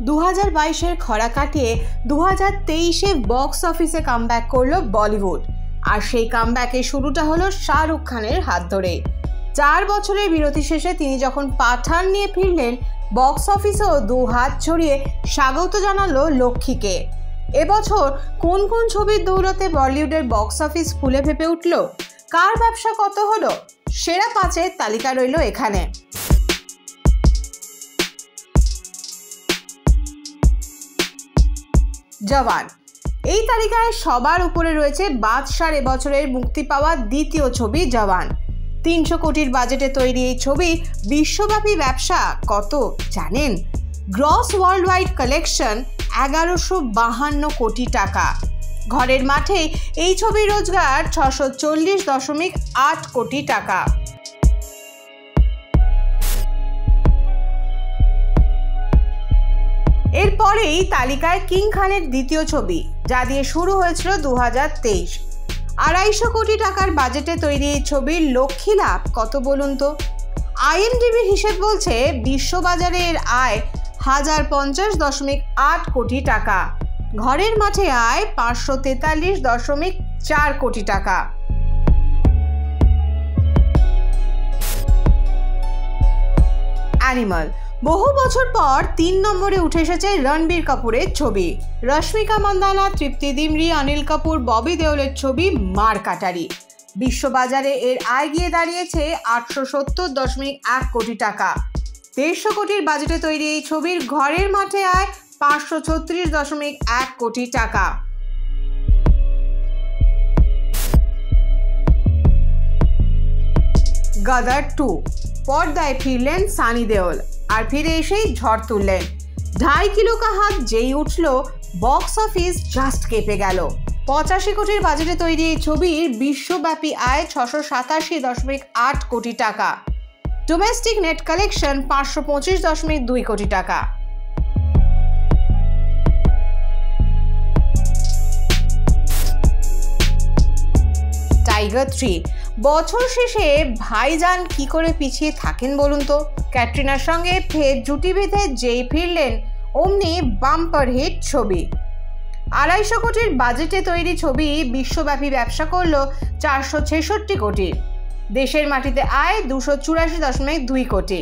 2022-এর খরা কাটিয়ে 2023-এ বক্স অফিসে কামব্যাক করলো বলিউড। আর সেই কামব্যাকের শুরুটা হলো শাহরুখ খানের হাত ধরে। 4 বছরের বিরতি শেষে তিনি যখন পাঠান নিয়ে ফিরলেন, বক্স অফিসেও 2 হাত ছড়িয়ে স্বাগত জানালো লক্ষ্মীকে। এবছর কোন কোন ছবির দৌলতে বলিউডের বক্স অফিস ফুলে ফেপে উঠল, কার ব্যবসা কত হলো, সেরা 5-এর তালিকা রইল এখানে। জওয়ান এই তালিকায় সবার উপরে রয়েছে বাদশার এবছরের মুক্তি পাওয়া দ্বিতীয় ছবি জওয়ান। 300 কোটির বাজেটে তৈরি এই ছবি বিশ্বব্যাপী ব্যবসা কত জানেন? গ্রস ওয়ার্ল্ড ওয়াইড কালেকশন 1152 কোটি টাকা। ঘরের মাঠে এই ছবির রোজগার 640.8 কোটি টাকা। এরপরেই তালিকায় কিং খানের দ্বিতীয় ছবি, যা দিয়ে শুরু হয়েছিল 2023। 250 কোটি টাকার বাজেটে তৈরি এই ছবির লক্ষ্মী লাভ কত বলুন তো? IMDb হিসেব বলছে বিশ্ববাজারে এর আয় 1050.8 কোটি টাকা। ঘরের মাঠে আয় 543.4 কোটি টাকা। অ্যানিমাল বহু বছর পর 3 নম্বরে উঠে এসেছে রণবীর কাপুরের ছবি। রশ্মিকা মান্দানা, তৃপ্তি ডিমরি, অনিল কাপুর, ববি দেওলের ছবি মার কাটারি। বিশ্ববাজারে এর আয় গিয়ে দাঁড়িয়েছে 870.1 কোটি টাকা। 150 কোটির বাজেটে তৈরি এই ছবির ঘরের মাঠে আয় 536.1 কোটি টাকা। গদর 2 পর্দায় ফিরলেন সানি দেওল, আর ফিরে এসেই ঝড় তুললেন। 2.5 কিলো কা হাত যেই উঠল, বক্স অফিস জাস্ট কেঁপে গেল। 85 কোটির বাজেটে তৈরি এই ছবির বিশ্বব্যাপী আয় 687.8 কোটি টাকা। ডোমেস্টিক নেট কালেকশন 525.2 কোটি টাকা। টাইগার 3 বছর শেষে ভাইজান কি করে পিছিয়ে থাকেন বলুন তো? ক্যাটরিনার সঙ্গে ফের জুটি বেঁধে যেই ফিরলেন, অমনি বাম্পার হিট ছবি। 250 কোটির বাজেটে তৈরি ছবি বিশ্বব্যাপী ব্যবসা করলো 466 কোটি। দেশের মাটিতে আয় 284.2 কোটি।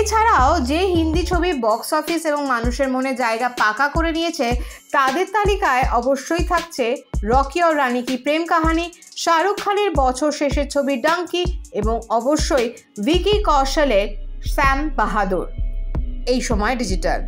এছাড়াও যে হিন্দি ছবি বক্স অফিস এবং মানুষের মনে জায়গা পাকা করে নিয়েছে, তাদের তালিকায় অবশ্যই থাকছে রকি और রানী কি প্রেম কাহানি, শাহরুখ খানের বছর শেষের ছবি ডাঙ্কি এবং অবশ্যই ভিকি কৌশলের শ্যাম বাহাদুর। এই সময় ডিজিটাল।